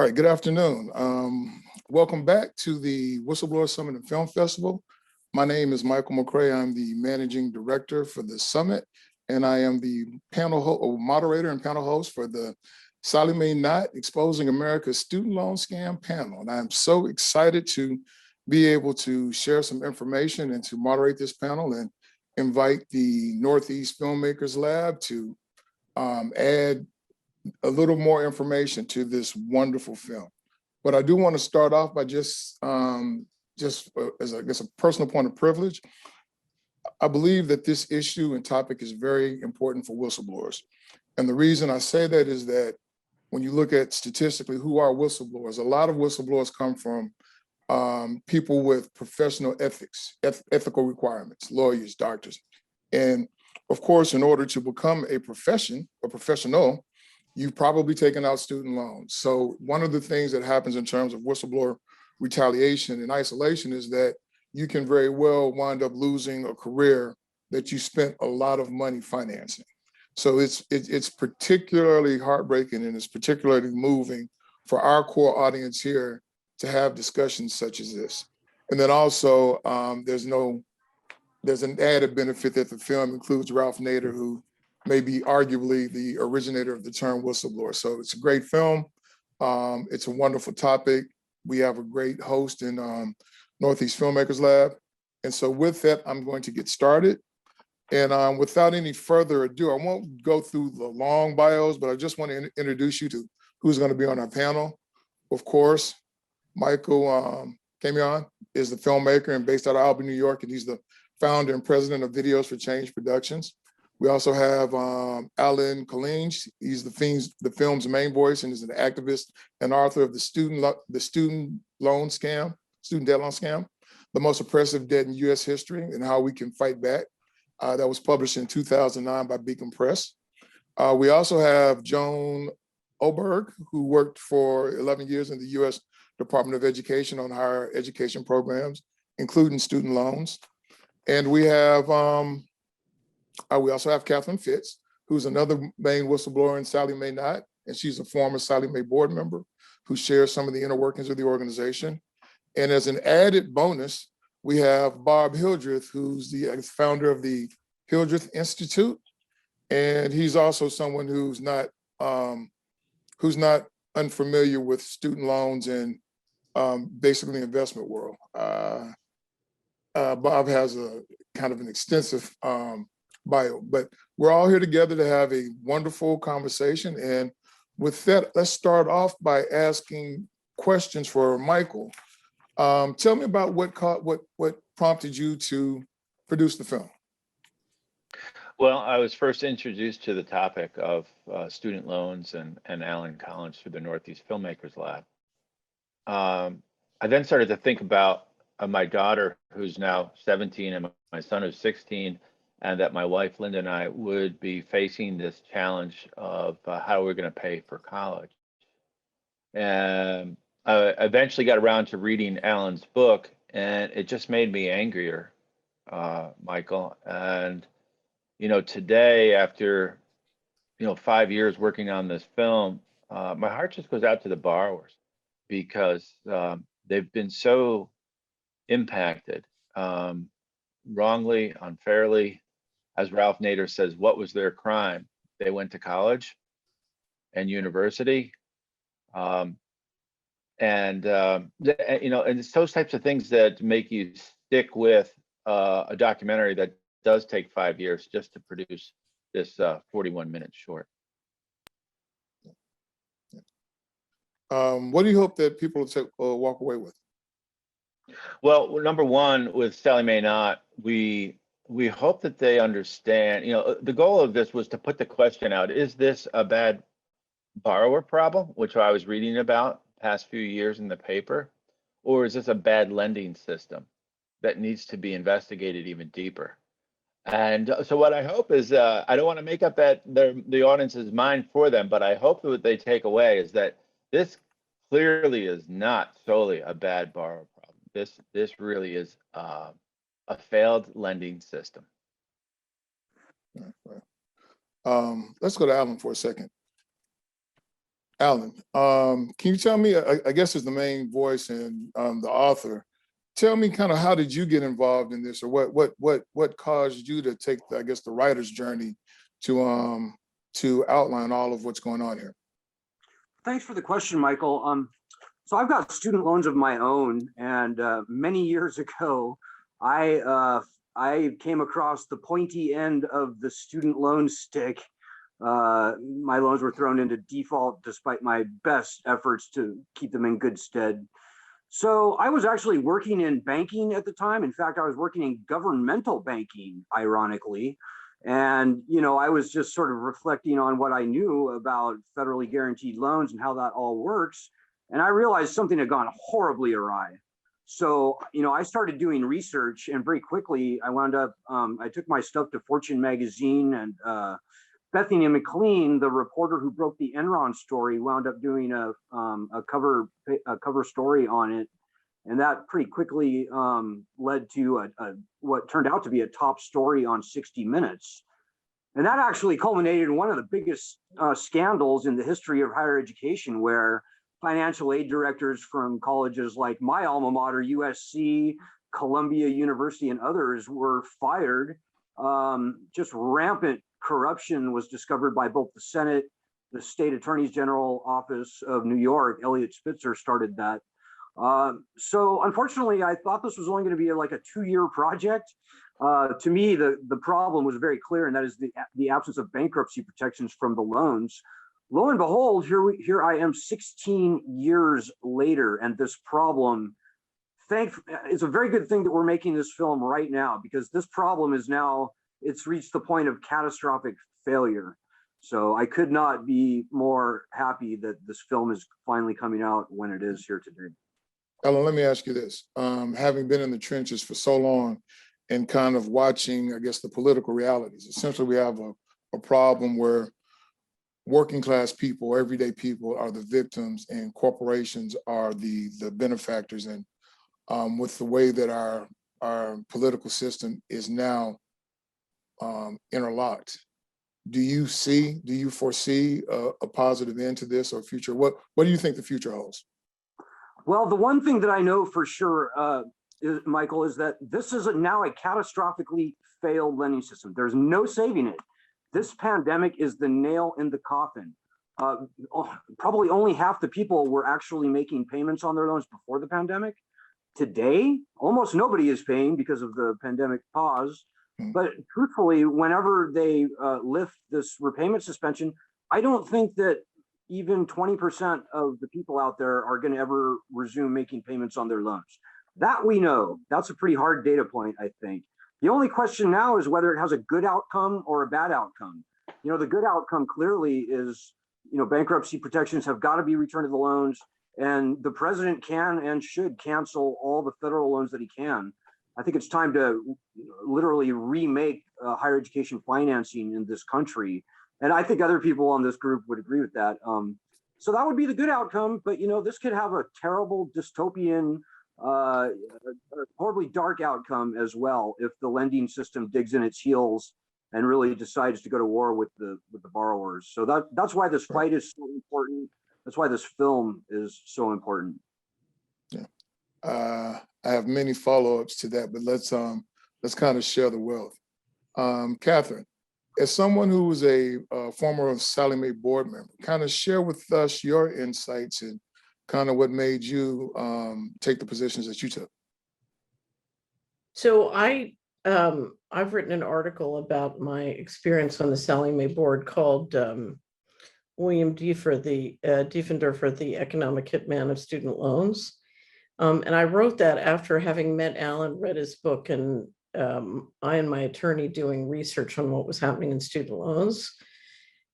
All right, good afternoon. Welcome back to the Whistleblower Summit and Film Festival. My name is Michael McCray. I'm the managing director for the summit, and I am the moderator and panel host for the Sallie Mae Not Exposing America's Student Loan Scam panel. And I'm so excited to be able to share some information and to moderate this panel and invite the Northeast Filmmakers Lab to add a little more information to this wonderful film. But I do want to start off by just as I guess a personal point of privilege, I believe that this issue and topic is very important for whistleblowers. And the reason I say that is that when you look at statistically who are whistleblowers, a lot of whistleblowers come from people with professional ethical requirements, lawyers, doctors. And of course, in order to become a professional, you've probably taken out student loans. So one of the things that happens in terms of whistleblower retaliation and isolation is that you can very well wind up losing a career that you spent a lot of money financing. So it's particularly heartbreaking and it's particularly moving for our core audience here to have discussions such as this. And then also there's an added benefit that the film includes Ralph Nader, who may be arguably the originator of the term whistleblower. So it's a great film. It's a wonderful topic. We have a great host in Northeast Filmmakers Lab. And so with that, I'm going to get started. And without any further ado, I won't go through the long bios, but I just want to introduce you to who's going to be on our panel. Of course, Michael Camoin is the filmmaker and based out of Albany, New York, and he's the founder and president of Videos for Change Productions. We also have Alan Collinge. He's the film's main voice and is an activist and author of the student debt loan scam, the most oppressive debt in U.S. history and how we can fight back. That was published in 2009 by Beacon Press. We also have Joan Oberg, who worked for 11 years in the U.S. Department of Education on higher education programs, including student loans. And we also have Catherine Fitz, who's another main whistleblower in Sallie Mae Not, and she's a former Sallie Mae board member who shares some of the inner workings of the organization. And as an added bonus, we have Bob Hildreth, who's the founder of the Hilda Institute, and he's also someone who's not unfamiliar with student loans and basically the investment world. Bob has a kind of an extensive bio, but we're all here together to have a wonderful conversation. And with that, let's start off by asking questions for Michael. Tell me about what prompted you to produce the film. Well, I was first introduced to the topic of student loans and Alan Collinge through the Northeast Filmmakers Lab. I then started to think about my daughter, who's now 17, and my son, who's 16, and that my wife, Linda, and I would be facing this challenge of how we're going to pay for college. And I eventually got around to reading Alan's book, and it just made me angrier, Michael. And, today, after, 5 years working on this film, my heart just goes out to the borrowers because they've been so impacted, wrongly, unfairly. As Ralph Nader says, what was their crime? They went to college and university. And it's those types of things that make you stick with a documentary that does take 5 years just to produce this 41-minute short. What do you hope that people will walk away with? Well, number one, with Sallie Mae Not, we hope that they understand, the goal of this was to put the question out, is this a bad borrower problem, which I was reading about past few years in the paper, or is this a bad lending system that needs to be investigated even deeper? And so what I hope is, I don't want to make up the audience's mind for them, but I hope that what they take away is that this clearly is not solely a bad borrower problem. This really is a failed lending system. Let's go to Alan for a second. Alan, can you tell me, I guess as the main voice and the author, tell me kind of how did you get involved in this, or what caused you to take, I guess, the writer's journey to outline all of what's going on here? Thanks for the question, Michael. So I've got student loans of my own, and many years ago, I came across the pointy end of the student loan stick. My loans were thrown into default despite my best efforts to keep them in good stead. So I was actually working in banking at the time. In fact, I was working in governmental banking, ironically. And, I was just sort of reflecting on what I knew about federally guaranteed loans and how that all works. And I realized something had gone horribly awry. So, I started doing research, and very quickly I wound up, I took my stuff to Fortune magazine, and Bethany McLean, the reporter who broke the Enron story, wound up doing a cover story on it. And that pretty quickly led to what turned out to be a top story on 60 Minutes. And that actually culminated in one of the biggest scandals in the history of higher education, where financial aid directors from colleges like my alma mater, USC, Columbia University, and others were fired. Just rampant corruption was discovered by both the Senate, the State Attorney General Office of New York. Eliot Spitzer started that. So unfortunately, I thought this was only going to be like a 2-year project. To me, the problem was very clear, and that is the absence of bankruptcy protections from the loans. Lo and behold, here I am 16 years later, and this problem, it's a very good thing that we're making this film right now, because this problem is now, it's reached the point of catastrophic failure. So I could not be more happy that this film is finally coming out when it is here today. Ellen, let me ask you this. Having been in the trenches for so long and kind of watching, I guess, the political realities, essentially we have a problem where working class people, everyday people are the victims and corporations are the benefactors. And with the way that our political system is now interlocked, do you foresee a positive end to this or future? What do you think the future holds? Well, the one thing that I know for sure, Michael, is that this is now a catastrophically failed lending system. There's no saving it. This pandemic is the nail in the coffin. Probably only half the people were actually making payments on their loans before the pandemic. Today, almost nobody is paying because of the pandemic pause. But truthfully, whenever they lift this repayment suspension, I don't think that even 20% of the people out there are going to ever resume making payments on their loans. That we know. That's a pretty hard data point, I think. The only question now is whether it has a good outcome or a bad outcome. The good outcome clearly is, bankruptcy protections have got to be returned to the loans, and the president can and should cancel all the federal loans that he can. I think it's time to literally remake higher education financing in this country. And I think other people on this group would agree with that. So that would be the good outcome. But, this could have a terrible dystopian, horribly dark outcome as well if the lending system digs in its heels and really decides to go to war with the borrowers. So that's why this fight is so important. That's why this film is so important. Yeah. I have many follow-ups to that, but let's kind of share the wealth. Catherine, as someone who was a former Sallie Mae board member, kind of share with us your insights and kind of what made you take the positions that you took. So I've written an article about my experience on the Sallie Mae board called William Diefenderfer, the economic hitman of student loans. And I wrote that after having met Alan, read his book, and I and my attorney doing research on what was happening in student loans.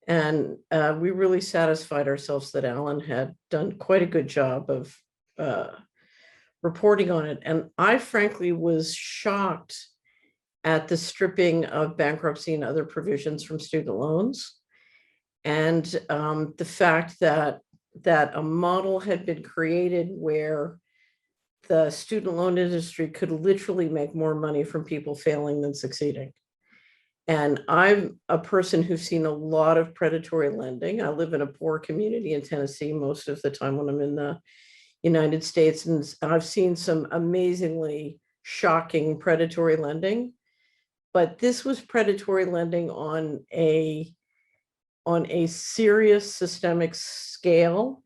And we really satisfied ourselves that Alan had done quite a good job of reporting on it. And I frankly was shocked at the stripping of bankruptcy and other provisions from student loans. And the fact that a model had been created where the student loan industry could literally make more money from people failing than succeeding. And I'm a person who's seen a lot of predatory lending. I live in a poor community in Tennessee most of the time when I'm in the United States, and I've seen some amazingly shocking predatory lending. But this was predatory lending on a serious systemic scale,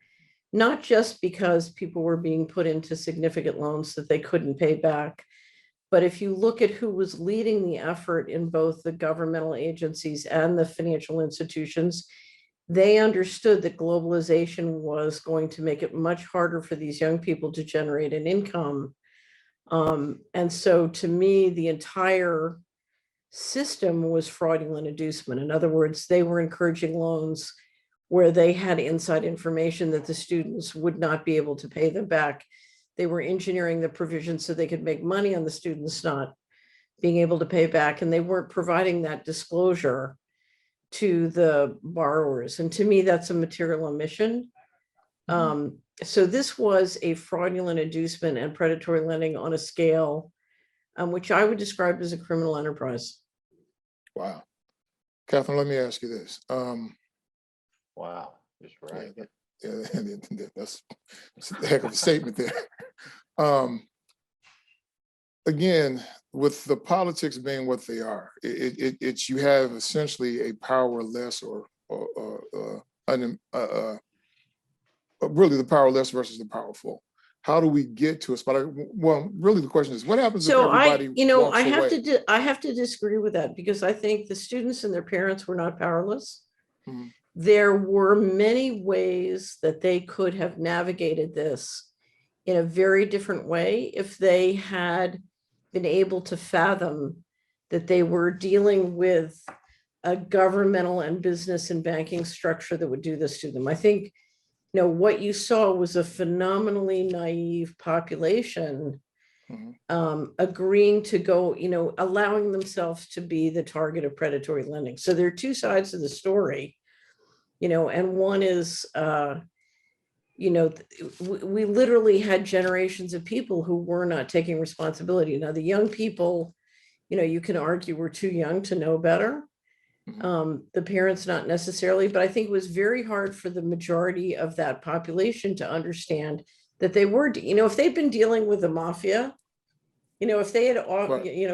not just because people were being put into significant loans that they couldn't pay back. But if you look at who was leading the effort in both the governmental agencies and the financial institutions, they understood that globalization was going to make it much harder for these young people to generate an income. And so to me, the entire system was fraudulent inducement. In other words, they were encouraging loans where they had inside information that the students would not be able to pay them back. They were engineering the provisions so they could make money on the students not being able to pay back, and they weren't providing that disclosure to the borrowers. And to me, that's a material omission. So this was a fraudulent inducement and predatory lending on a scale which I would describe as a criminal enterprise. Wow. Catherine, let me ask you this. Wow, just right. That's a heck of a statement there. Again, with the politics being what they are, it's you have essentially a powerless or really the powerless versus the powerful. How do we get to a spot? Well, really the question is, what happens if everybody walks away? I have to disagree with that, because I think the students and their parents were not powerless. Mhm. There were many ways that they could have navigated this in a very different way if they had been able to fathom that they were dealing with a governmental and business and banking structure that would do this to them. I think, what you saw was a phenomenally naive population agreeing to go, allowing themselves to be the target of predatory lending. So there are two sides of the story, and one is, we literally had generations of people who were not taking responsibility. Now, the young people, you can argue were too young to know better. The parents, not necessarily, but I think it was very hard for the majority of that population to understand that they were, if they'd been dealing with the mafia, if they had,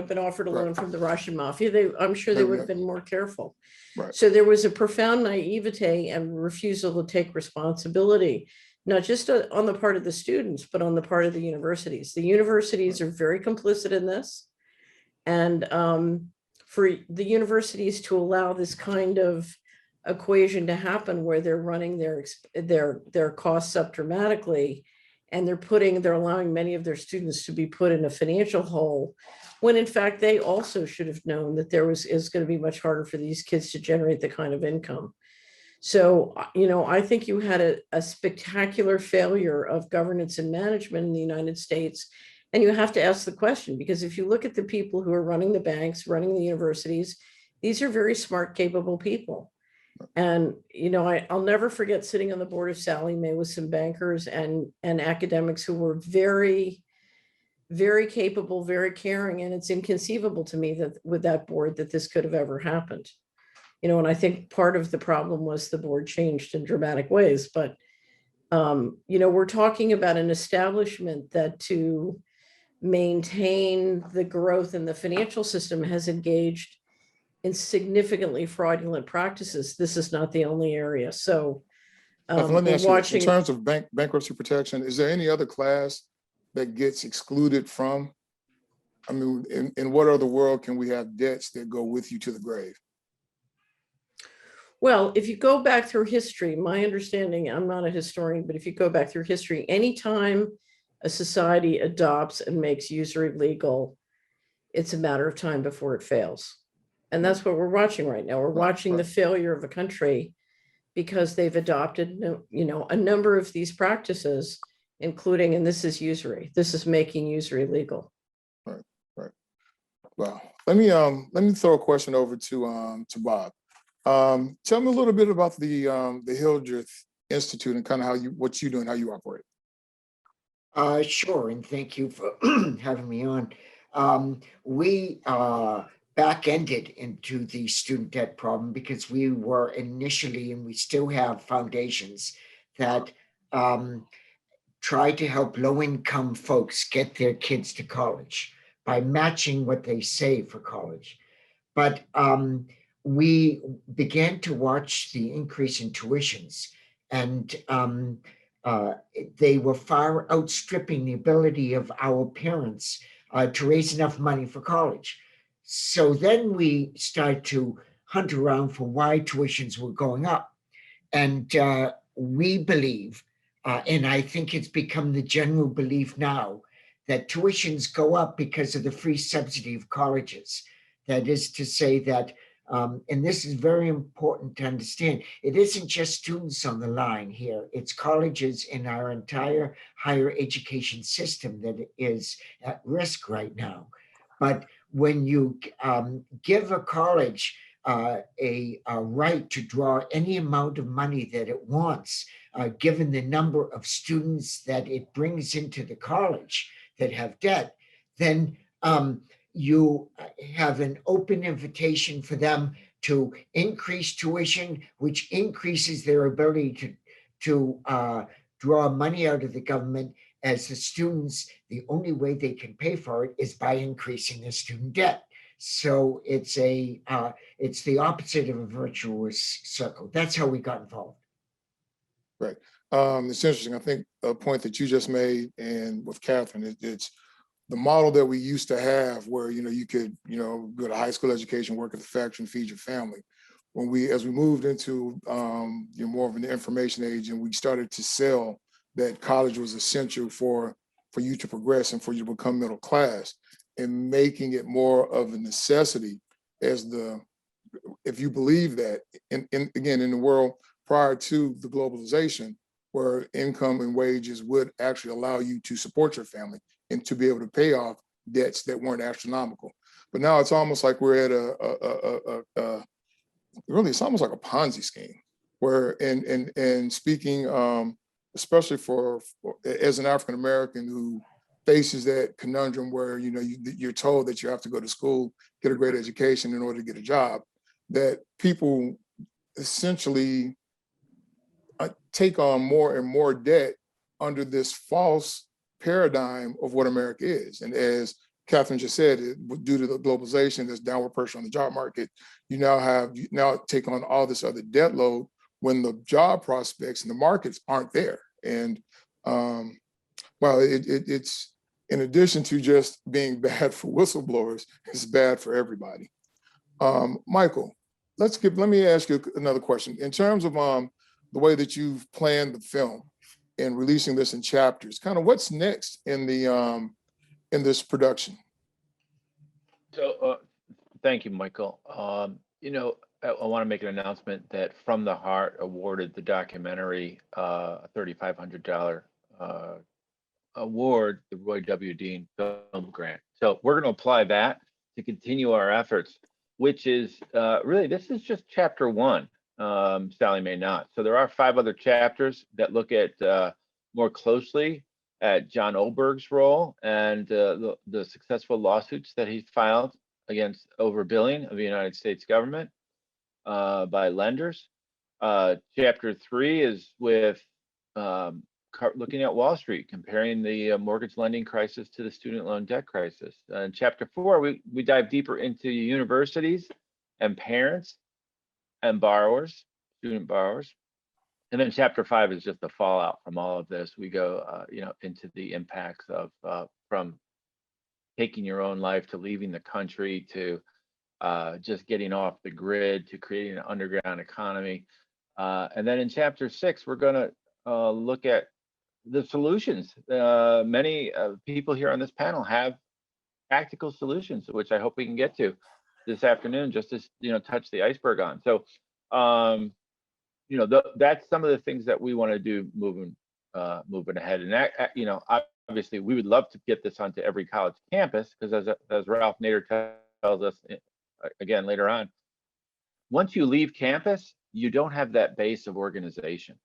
been offered a loan from the Russian mafia, I'm sure they would have been more careful. Right. So there was a profound naivete and refusal to take responsibility, not just on the part of the students, but on the part of the universities. The universities are very complicit in this. And for the universities to allow this kind of equation to happen where they're running their costs up dramatically, and they're allowing many of their students to be put in a financial hole, when in fact they also should have known that is going to be much harder for these kids to generate the kind of income. So, I think you had a spectacular failure of governance and management in the United States. And you have to ask the question, because if you look at the people who are running the banks, running the universities, these are very smart, capable people. And, I'll never forget sitting on the board of Sallie Mae with some bankers and academics who were very, very capable, very caring. And it's inconceivable to me that with that board that this could have ever happened. And I think part of the problem was the board changed in dramatic ways. But, we're talking about an establishment that to maintain the growth in the financial system has engaged in significantly fraudulent practices. This is not the only area. So let me ask you this. In terms of bankruptcy protection, is there any other class that gets excluded from? I mean, in what other world can we have debts that go with you to the grave? Well, if you go back through history, my understanding, I'm not a historian, but if you go back through history, anytime a society adopts and makes usury legal, it's a matter of time before it fails. And that's what we're watching right now. We're watching the failure of a country because they've adopted, a number of these practices, including, and this is usury. This is making usury legal. Right. Well, let me throw a question over to Bob. Tell me a little bit about the Hildreth Institute and kind of what you do and how you operate. Sure, and thank you for having me on. We back-ended into the student debt problem because we were initially, and we still have foundations that try to help low-income folks get their kids to college by matching what they save for college. But we began to watch the increase in tuitions, and they were far outstripping the ability of our parents to raise enough money for college. So then we started to hunt around for why tuitions were going up. And we believe, and I think it's become the general belief now, that tuitions go up because of the free subsidy of colleges. That is to say that, and this is very important to understand, it isn't just students on the line here, it's colleges in our entire higher education system that is at risk right now. But when you give a college a right to draw any amount of money that it wants, given the number of students that it brings into the college that have debt, then you have an open invitation for them to increase tuition, which increases their ability to draw money out of the government, as the students, the only way they can pay for it is by increasing their student debt. So it's the opposite of a virtuous circle. That's how we got involved. Right. It's interesting. I think a point that you just made, and with Catherine, it's the model that we used to have, where you could go to high school education, work at the factory, and feed your family. As we moved into more of an information age, and we started to sell that college was essential for you to progress and for you to become middle class, and making it more of a necessity if you believe that, again, in the world prior to the globalization, where income and wages would actually allow you to support your family and to be able to pay off debts that weren't astronomical. But now it's almost like we're at really, it's almost like a Ponzi scheme, where, and speaking, especially as an African-American who faces that conundrum where, you're told that you have to go to school, get a great education in order to get a job, that people essentially take on more and more debt under this false paradigm of what America is. And as Catherine just said, due to the globalization, there's downward pressure on the job market. You now take on all this other debt load when the job prospects and the markets aren't there. And it's, in addition to just being bad for whistleblowers, it's bad for everybody. Michael, let me ask you another question. In terms of the way that you've planned the film and releasing this in chapters, kind of what's next in this production? So thank you, Michael. I want to make an announcement that From the Heart awarded the documentary a $3,500 award, the Roy W. Dean Film Grant. So we're going to apply that to continue our efforts, which is really, this is just chapter 1, Sallie Mae Not. So there are 5 other chapters that look at more closely at John Oberg's role and the successful lawsuits that he's filed against overbilling of the United States government by lenders. Chapter 3 is with looking at Wall Street, comparing the mortgage lending crisis to the student loan debt crisis. In chapter 4, we dive deeper into universities and parents and borrowers, student borrowers. And then chapter 5 is just the fallout from all of this. We go, into the impacts of from taking your own life to leaving the country to just getting off the grid to creating an underground economy. And then in chapter 6, we're going to look at the solutions. Many people here on this panel have practical solutions, which I hope we can get to this afternoon, just to touch the iceberg on. So that's some of the things that we want to do moving ahead. And that, obviously we would love to get this onto every college campus, because as Ralph Nader tells us again later on, once you leave campus, you don't have that base of organization.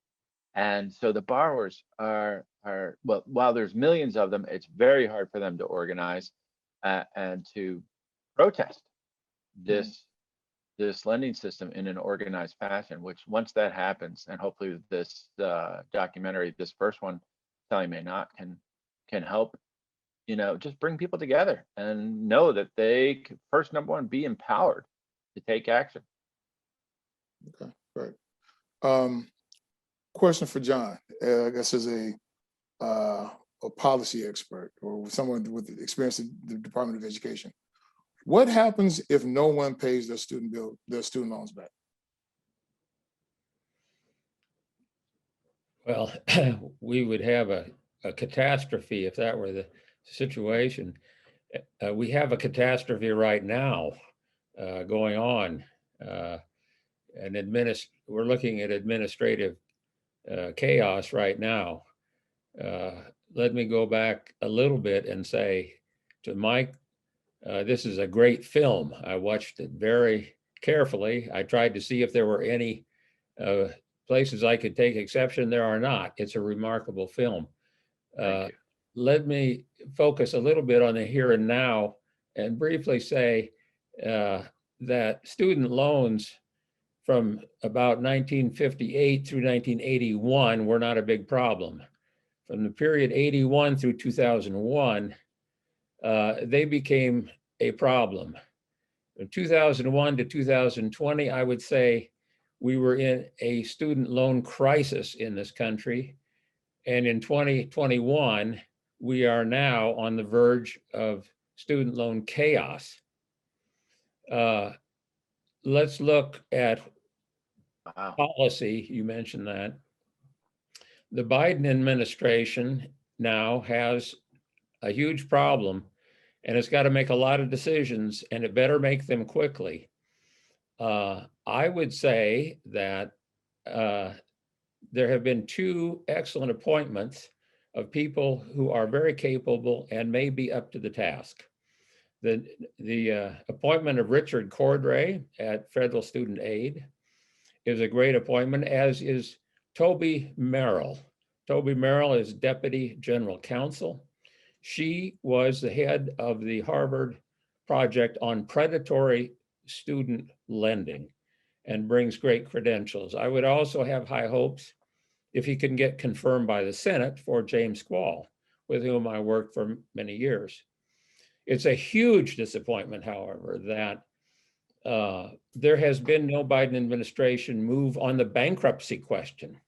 And so the borrowers are well, while there's millions of them, it's very hard for them to organize and to protest. this lending system in an organized fashion, which once that happens, and hopefully this documentary, this first one, Sallie Mae Not, can help, just bring people together and know that they first, number one, be empowered to take action. Okay, great. Question for John, I guess as a policy expert or someone with experience in the Department of Education. What happens if no one pays their student loans back? Well, we would have a catastrophe if that were the situation. We have a catastrophe right now going on. We're looking at administrative chaos right now. Let me go back a little bit and say to Mike, this is a great film. I watched it very carefully. I tried to see if there were any places I could take exception. There are not. It's a remarkable film. Let me focus a little bit on the here and now and briefly say that student loans from about 1958 through 1981 were not a big problem. From the period 81 through 2001, they became a problem. From 2001 to 2020, I would say we were in a student loan crisis in this country. And in 2021, we are now on the verge of student loan chaos. Let's look at policy. You mentioned that. The Biden administration now has a huge problem, and it's got to make a lot of decisions, and it better make them quickly. I would say that there have been two excellent appointments of people who are very capable and may be up to the task. The appointment of Richard Cordray at Federal Student Aid is a great appointment, as is Toby Merrill. Toby Merrill is Deputy General Counsel. She was the head of the Harvard Project on Predatory Student Lending and brings great credentials. I would also have high hopes if he can get confirmed by the Senate for James Squall, with whom I worked for many years. It's a huge disappointment, however, that there has been no Biden administration move on the bankruptcy question.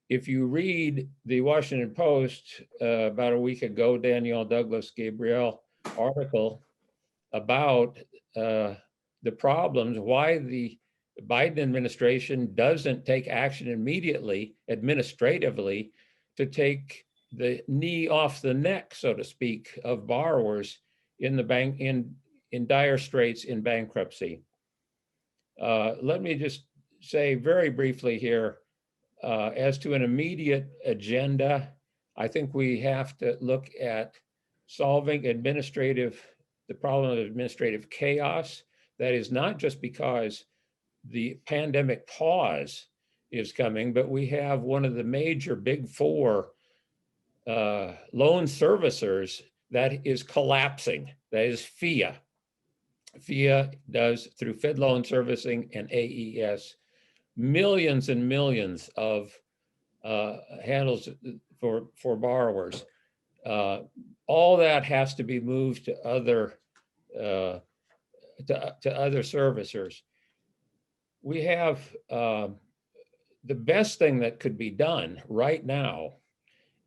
If you read the Washington Post about a week ago, Danielle Douglas Gabriel article about the problems, why the Biden administration doesn't take action immediately, administratively, to take the knee off the neck, so to speak, of borrowers in the bank in dire straits in bankruptcy. Let me just say very briefly here, as to an immediate agenda, I think we have to look at solving the problem of administrative chaos. That is not just because the pandemic pause is coming, but we have one of the major big four loan servicers that is collapsing. That is FIA. FIA does, through Fed Loan Servicing and AES, millions and millions of handles for borrowers. All that has to be moved to other servicers. We have the best thing that could be done right now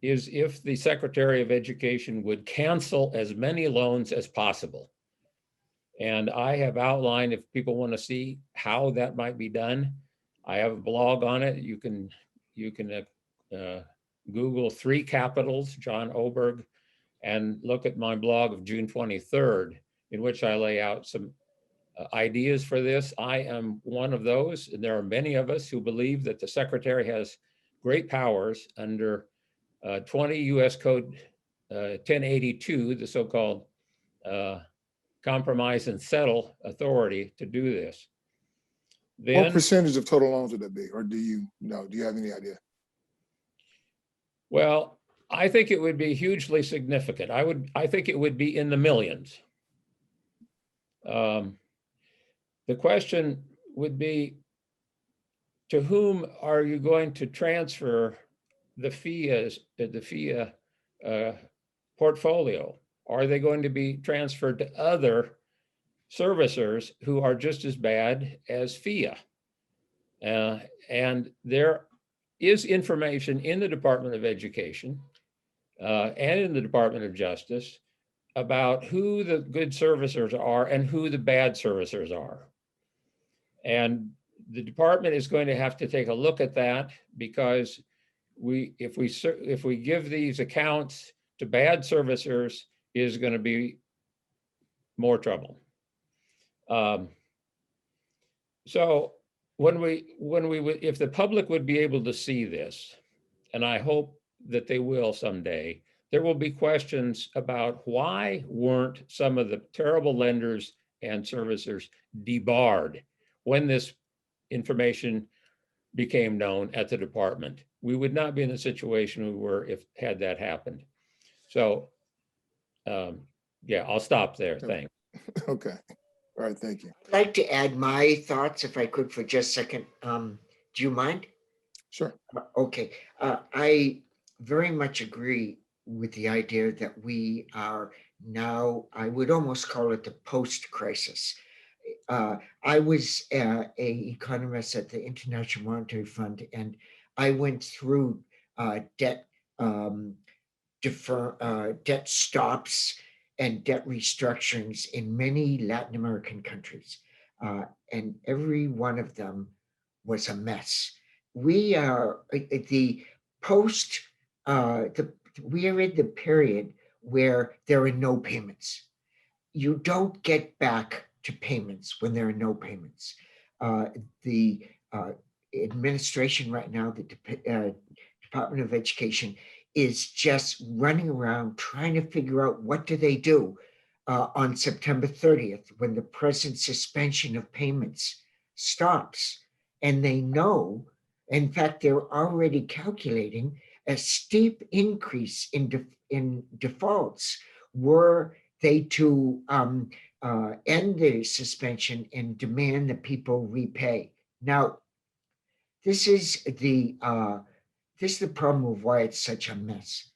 is if the Secretary of Education would cancel as many loans as possible. And I have outlined, if people want to see how that might be done, I have a blog on it. You can Google 3 capitals, John Oberg, and look at my blog of June 23rd, in which I lay out some ideas for this. I am one of those, and there are many of us who believe that the Secretary has great powers under 20 U.S. Code 1082, the so-called compromise and settle authority to do this. Then, what percentage of total loans would that be? Or do you know? Do you have any idea? Well, I think it would be hugely significant. I think it would be in the millions. The question would be, to whom are you going to transfer the FIA portfolio? Are they going to be transferred to other servicers who are just as bad as FIA? And there is information in the Department of Education and in the Department of Justice about who the good servicers are and who the bad servicers are. And the department is going to have to take a look at that, because if we give these accounts to bad servicers, is going to be more trouble. So if the public would be able to see this, and I hope that they will someday, there will be questions about why weren't some of the terrible lenders and servicers debarred when this information became known at the department. We would not be in the situation we were had that happened. So, yeah, I'll stop there. Thanks. Okay. All right. Thank you. I'd like to add my thoughts, if I could, for just a second. Do you mind? Sure. Okay. I very much agree with the idea that we are now, I would almost call it the post-crisis. I was an economist at the International Monetary Fund, and I went through debt stops and debt restructurings in many Latin American countries, and every one of them was a mess. We are at the post. We are in the period where there are no payments. You don't get back to payments when there are no payments. The administration right now, the Department of Education, is just running around trying to figure out what do they do on September 30th, when the present suspension of payments stops. And they know, in fact, they're already calculating a steep increase in defaults were they to end the suspension and demand that people repay. Now, this is the problem of why it's such a mess.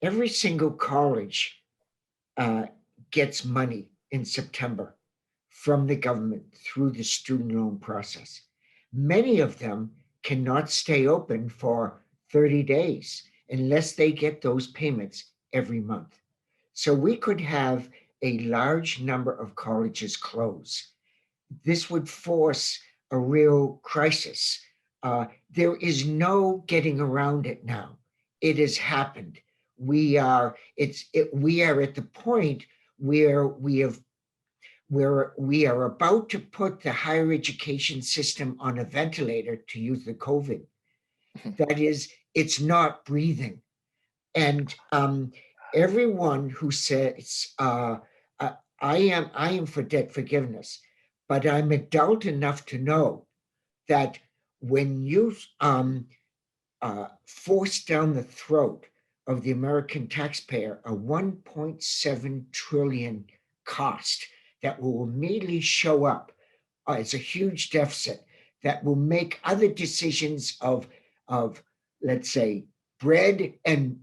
Every single college gets money in September from the government through the student loan process. Many of them cannot stay open for 30 days unless they get those payments every month. So we could have a large number of colleges close. This would force a real crisis. There is no getting around it now. It has happened. We are at the point where we are about to put the higher education system on a ventilator, to use the COVID. That is, it's not breathing. And everyone who says, I am for debt forgiveness, but I'm adult enough to know that when you force down the throat of the American taxpayer a 1.7 trillion cost that will immediately show up as a huge deficit that will make other decisions of let's say, bread and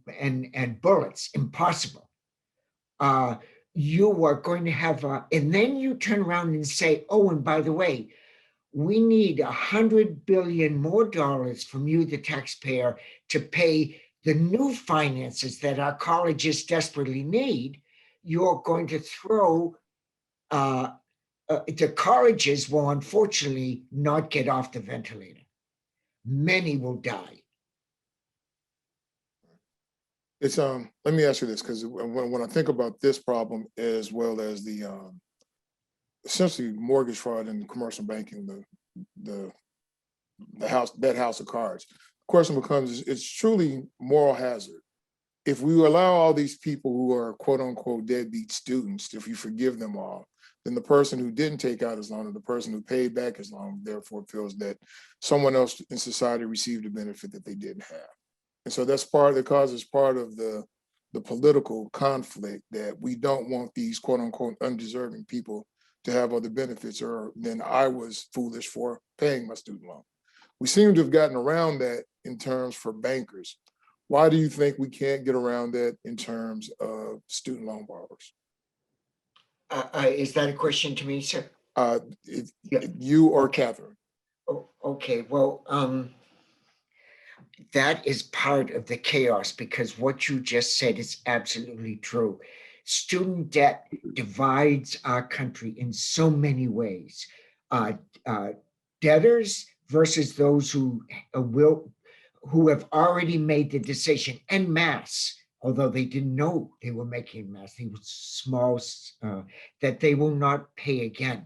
bullets impossible. You are going to have and then you turn around and say, oh, and by the way, we need $100 billion more from you, the taxpayer, to pay the new finances that our colleges desperately need. You're going to throw the colleges will unfortunately not get off the ventilator. Many will die. It's let me ask you this, because when I think about this problem, as well as the essentially mortgage fraud and commercial banking, the house of cards, the question becomes: it's truly moral hazard. If we allow all these people who are quote unquote deadbeat students, if you forgive them all, then the person who didn't take out his loan, or the person who paid back his loan, therefore feels that someone else in society received a benefit that they didn't have. And so that's that causes part of the political conflict, that we don't want these quote unquote undeserving people to have other benefits, or then I was foolish for paying my student loan. We seem to have gotten around that in terms for bankers. Why do you think we can't get around that in terms of student loan borrowers? Is that a question to me, sir? Yeah. You or Catherine? Oh, okay, well, that is part of the chaos, because what you just said is absolutely true. Student debt divides our country in so many ways. Debtors versus those who have already made the decision en masse, although they didn't know they were making mass, they were small, that they will not pay again.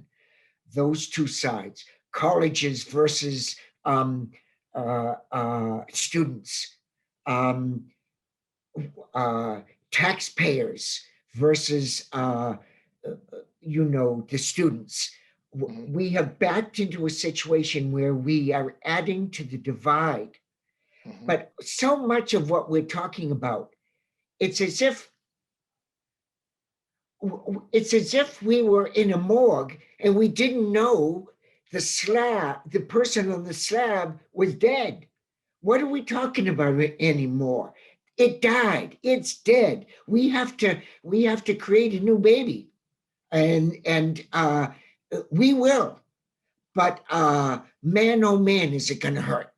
Those two sides, colleges versus students, taxpayers versus the students. We have backed into a situation where we are adding to the divide. But so much of what we're talking about, it's as if we were in a morgue and we didn't know the person on the slab was dead. What are we talking about anymore? It died. It's dead. We have to create a new baby, and we will. But man, oh man, is it going to hurt?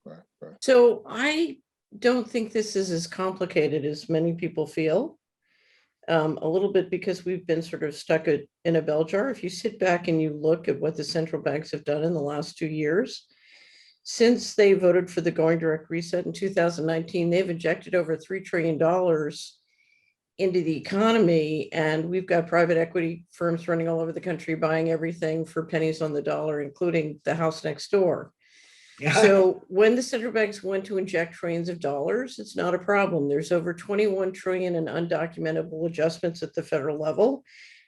Right. So I don't think this is as complicated as many people feel. A little bit because we've been sort of stuck in a bell jar. If you sit back and you look at what the central banks have done in the last 2 years, since they voted for the going direct reset in 2019, they've injected over $3 trillion into the economy. And we've got private equity firms running all over the country buying everything for pennies on the dollar, including the house next door. So when the central banks went to inject trillions of dollars, it's not a problem. There's over 21 trillion in undocumentable adjustments at the federal level,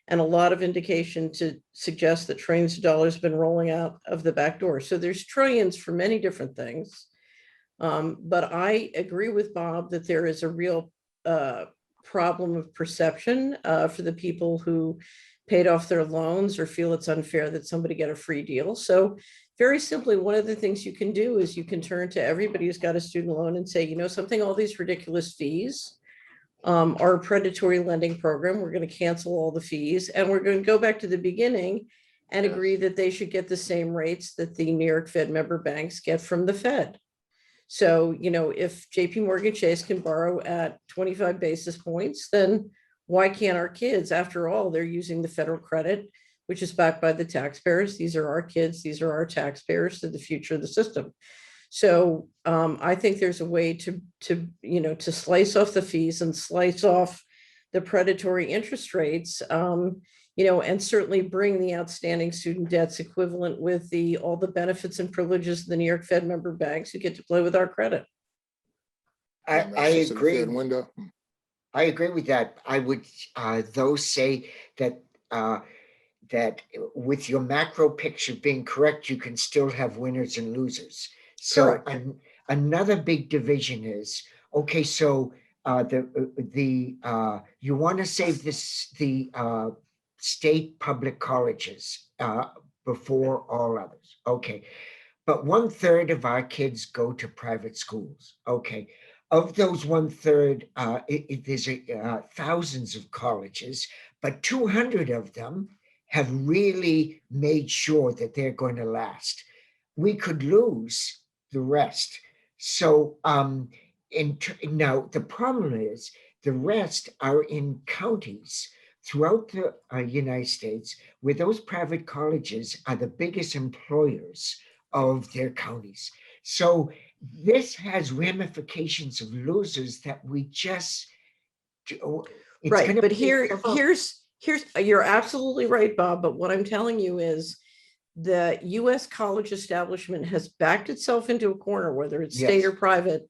and a lot of indication to suggest that trillions of dollars have been rolling out of the back door. So there's trillions for many different things. But I agree with Bob that there is a real problem of perception for the people who paid off their loans or feel it's unfair that somebody get a free deal. So very simply, one of the things you can do is you can turn to everybody who's got a student loan and say, you know something, all these ridiculous fees are a predatory lending program. We're going to cancel all the fees, and we're going to go back to the beginning and agree that they should get the same rates that the New York Fed member banks get from the Fed. So, if JP Morgan Chase can borrow at 25 basis points, then why can't our kids? After all, they're using the federal credit, which is backed by the taxpayers. These are our kids. These are our taxpayers to the future of the system. So I think there's a way to slice off the fees and slice off the predatory interest rates, and certainly bring the outstanding student debts equivalent with all the benefits and privileges of the New York Fed member banks who get to play with our credit. I agree. I agree with that. I would, though, say that that with your macro picture being correct, you can still have winners and losers. So another big division is, okay, so you want to save the state public colleges before all others. Okay. But 1/3 of our kids go to private schools. Okay. Of those 1/3, there's thousands of colleges, but 200 of them have really made sure that they're going to last. We could lose the rest. So now the problem is the rest are in counties throughout the United States where those private colleges are the biggest employers of their counties. So this has ramifications of losers that we just right. But here's you're absolutely right, Bob. But what I'm telling you is the U.S. college establishment has backed itself into a corner, whether it's state or private,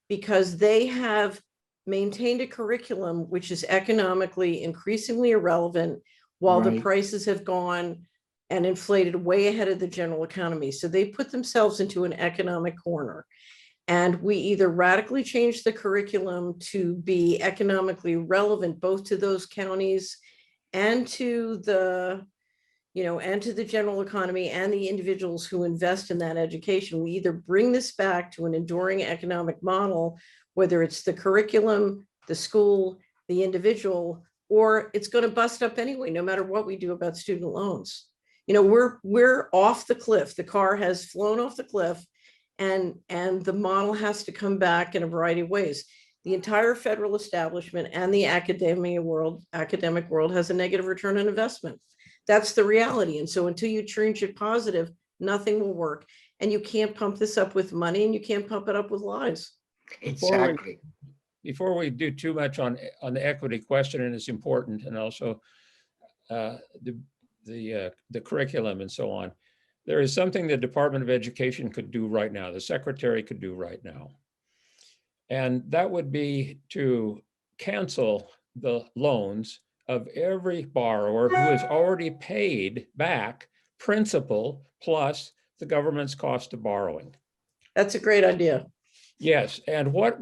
because they have maintained a curriculum which is economically increasingly irrelevant while the prices have gone and inflated way ahead of the general economy. So they put themselves into an economic corner. And we either radically change the curriculum to be economically relevant, both to those counties and to the, and to the general economy and the individuals who invest in that education. We either bring this back to an enduring economic model, whether it's the curriculum, the school, the individual, or it's going to bust up anyway, no matter what we do about student loans. We're off the cliff. The car has flown off the cliff, and the model has to come back in a variety of ways. The entire federal establishment and the academic world has a negative return on investment. That's the reality. And so until you change it positive, nothing will work. And you can't pump this up with money, and you can't pump it up with lies. Exactly. Before we do too much on the equity question, and it's important, and also the curriculum and so on, there is something the Department of Education could do right now, the Secretary could do right now. And that would be to cancel the loans of every borrower who has already paid back principal plus the government's cost of borrowing. That's a great idea. Yes, and what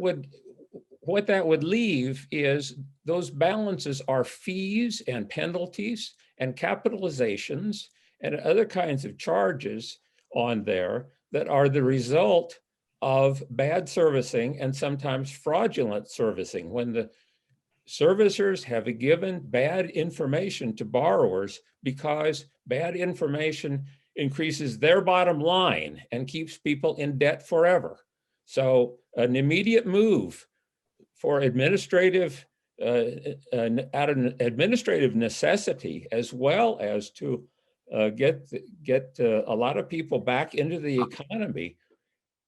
that would leave is those balances are fees and penalties and capitalizations and other kinds of charges on there that are the result of bad servicing and sometimes fraudulent servicing. When the servicers have given bad information to borrowers because bad information increases their bottom line and keeps people in debt forever. So an immediate move for administrative, out of administrative necessity, as well as to get a lot of people back into the economy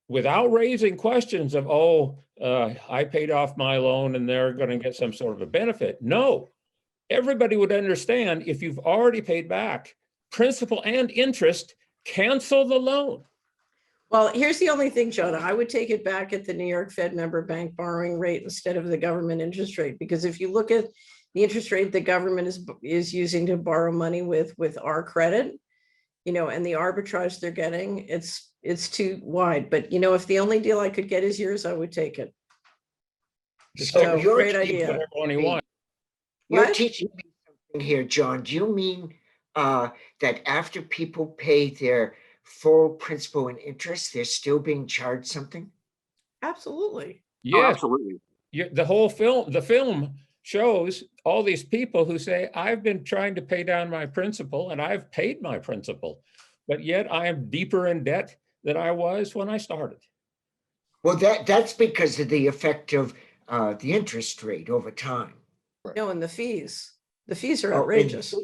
without raising questions of, I paid off my loan and they're going to get some sort of a benefit. No, everybody would understand if you've already paid back principal and interest, cancel the loan. Well, here's the only thing, Jonah. I would take it back at the New York Fed member bank borrowing rate instead of the government interest rate, because if you look at the interest rate the government is using to borrow money with our credit, and the arbitrage they're getting, it's too wide. But if the only deal I could get is yours, I would take it. So you're great idea. You're teaching me something here, John. Do you mean that after people pay their full principal and interest, they're still being charged something? Absolutely. Yes. Oh, absolutely. The film shows all these people who say, I've been trying to pay down my principal and I've paid my principal, but yet I am deeper in debt than I was when I started. Well, that's because of the effect of the interest rate over time. No, and the fees. The fees are outrageous.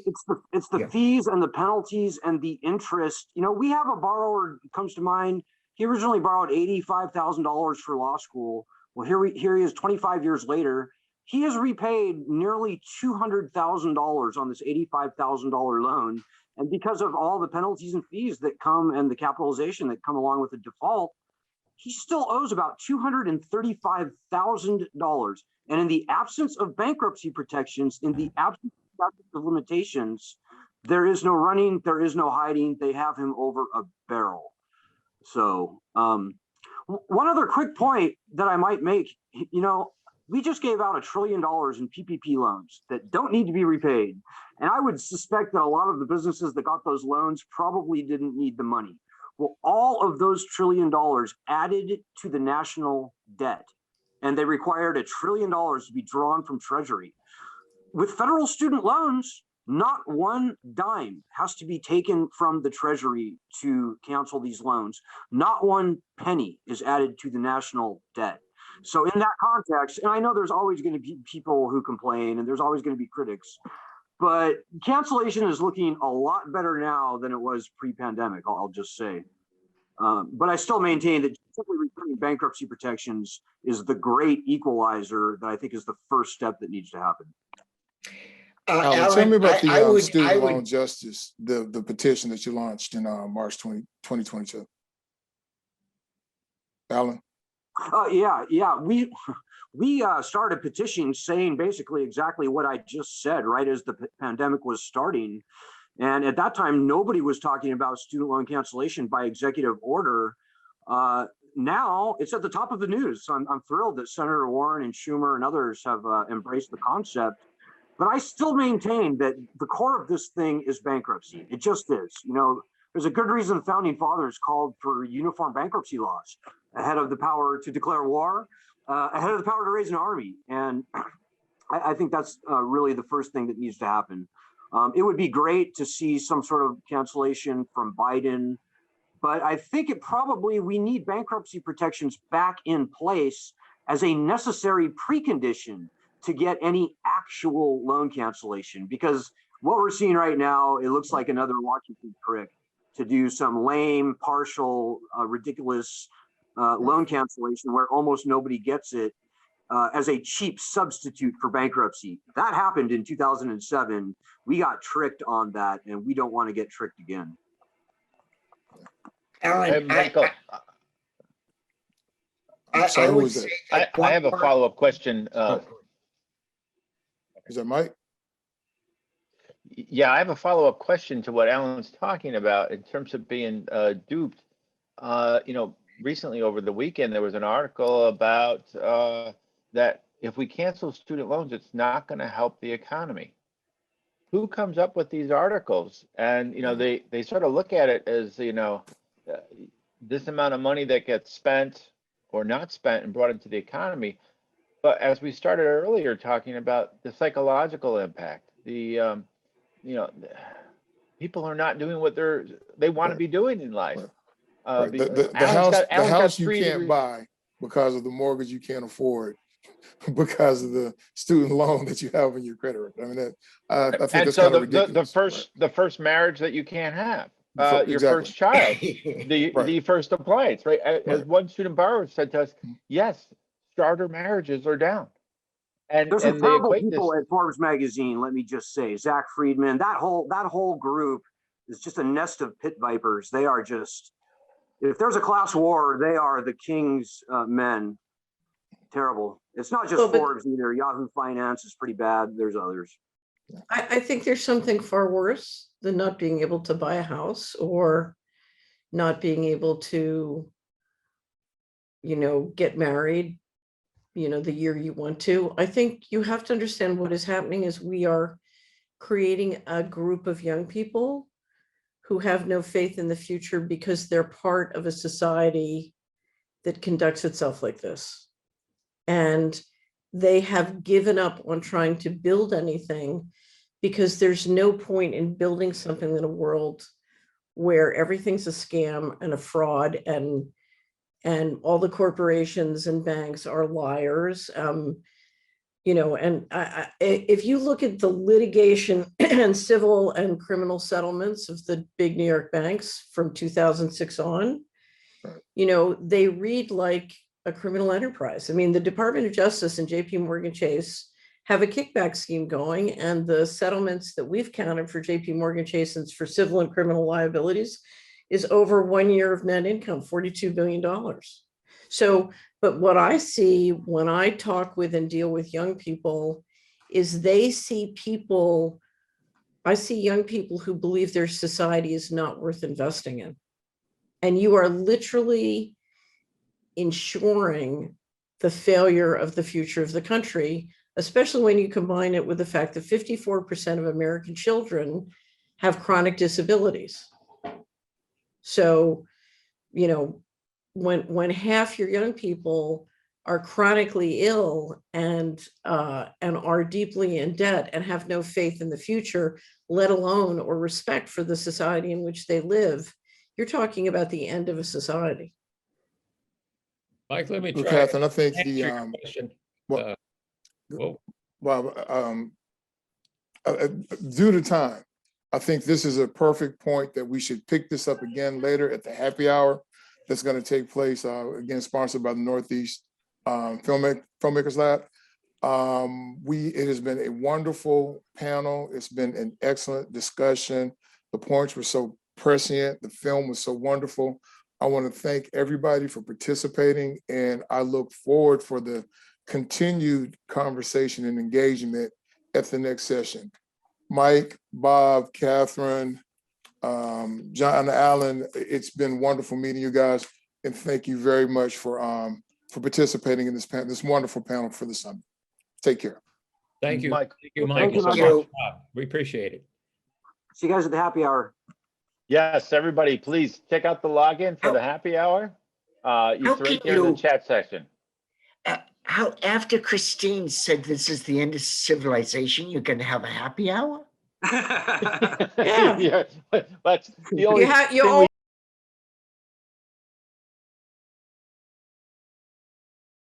It's the fees and the penalties and the interest. We have a borrower comes to mind. He originally borrowed $85,000 for law school. Well, here he is 25 years later. He has repaid nearly $200,000 on this $85,000 loan. And because of all the penalties and fees that come and the capitalization that come along with the default, he still owes about $235,000. And in the absence of bankruptcy protections, in the absence of limitations, there is no running, there is no hiding. They have him over a barrel. So one other quick point that I might make, we just gave out $1 trillion in PPP loans that don't need to be repaid. And I would suspect that a lot of the businesses that got those loans probably didn't need the money. Well, all of those $1 trillion added to the national debt, and they required $1 trillion to be drawn from Treasury. With federal student loans, not one dime has to be taken from the Treasury to cancel these loans. Not one penny is added to the national debt. So in that context, and I know there's always going to be people who complain and there's always going to be critics, but cancellation is looking a lot better now than it was pre-pandemic, I'll just say. But I still maintain that simply returning bankruptcy protections is the great equalizer that I think is the first step that needs to happen. Alan, tell me about the student loan justice, the petition that you launched in March 2022. Alan? Yeah. We started a petition saying basically exactly what I just said, right as the pandemic was starting. And at that time, nobody was talking about student loan cancellation by executive order. Now it's at the top of the news. So I'm thrilled that Senator Warren and Schumer and others have embraced the concept. But I still maintain that the core of this thing is bankruptcy. It just is. You know, there's a good reason the founding fathers called for uniform bankruptcy laws ahead of the power to declare war, ahead of the power to raise an army. And I think that's really the first thing that needs to happen. It would be great to see some sort of cancellation from Biden, but I think we need bankruptcy protections back in place as a necessary precondition to get any actual loan cancellation, because what we're seeing right now, it looks like another Washington trick to do some lame, partial, ridiculous loan cancellation where almost nobody gets it as a cheap substitute for bankruptcy. That happened in 2007. We got tricked on that, and we don't want to get tricked again. Alan, Hey, Michael, I who would was say that? I have a follow-up question. Is that Mike? Yeah, I have a follow-up question to what Alan's talking about in terms of being duped. You know, recently over the weekend, there was an article about that if we cancel student loans, it's not going to help the economy. Who comes up with these articles? And, you know, they sort of look at it as, you know, this amount of money that gets spent or not spent and brought into the economy. But as we started earlier talking about the psychological impact, the, you know, people are not doing what they want to be doing in life. Right. The Alan's house got you 3 can't degrees. buy because of the mortgage you can't afford, because of the student loan that you have in your credit record. I mean, I think And that's so kind of ridiculous. the first marriage that you can't have, your Exactly. first child, the Right. first appliance, right? As Right. one student borrower said to us, yes, starter marriages are down. And There's some they terrible equate this. people at Forbes magazine. Let me just say, Zach Friedman, that whole group is just a nest of pit vipers. They are just, if there's a class war, they are the king's men. Terrible. It's not just Well, but- Forbes either. Yahoo Finance is pretty bad. There's others. I think there's something far worse than not being able to buy a house or not being able to, you know, get married, you know, the year you want to. I think you have to understand what is happening is we are creating a group of young people who have no faith in the future because they're part of a society that conducts itself like this. And they have given up on trying to build anything because there's no point in building something in a world where everything's a scam and a fraud, and all the corporations and banks are liars. You know, and if you look at the litigation and civil and criminal settlements of the big New York banks from 2006 on, you know, they read like a criminal enterprise. I mean, the Department of Justice and JP Morgan Chase have a kickback scheme going, and the settlements that we've counted for JP Morgan Chase and for civil and criminal liabilities is over 1 year of net income, $42 billion. So, but what I see when I talk with and deal with young people is they see people, I see young people who believe their society is not worth investing in. And you are literally ensuring the failure of the future of the country, especially when you combine it with the fact that 54% of American children have chronic disabilities. So, you know, when half your young people are chronically ill and are deeply in debt and have no faith in the future, let alone or respect for the society in which they live, you're talking about the end of a society. Mike, let me Well, try. Catherine, I think Answer the your question. well, Well, well, due to time, I think this is a perfect point that we should pick this up again later at the happy hour that's going to take place, again, sponsored by the Northeast Filmmakers Lab. It has been a wonderful panel. It's been an excellent discussion. The points were so prescient. The film was so wonderful. I want to thank everybody for participating, and I look forward for the continued conversation and engagement at the next session. Mike, Bob, Catherine, John, Alan, it's been wonderful meeting you guys, and thank you very much for participating in this wonderful panel for the summit. Take care. Thank you. Mike. Thank you, Thank Michael. you so so much. much. We appreciate it. See you guys at the happy hour. Yes, everybody, please check out the login for How- the happy hour. It's how right can there in the you- chat section. How, after Christine said this is the end of civilization, you're gonna have a happy hour? Yeah. Yeah, that's the only You thing we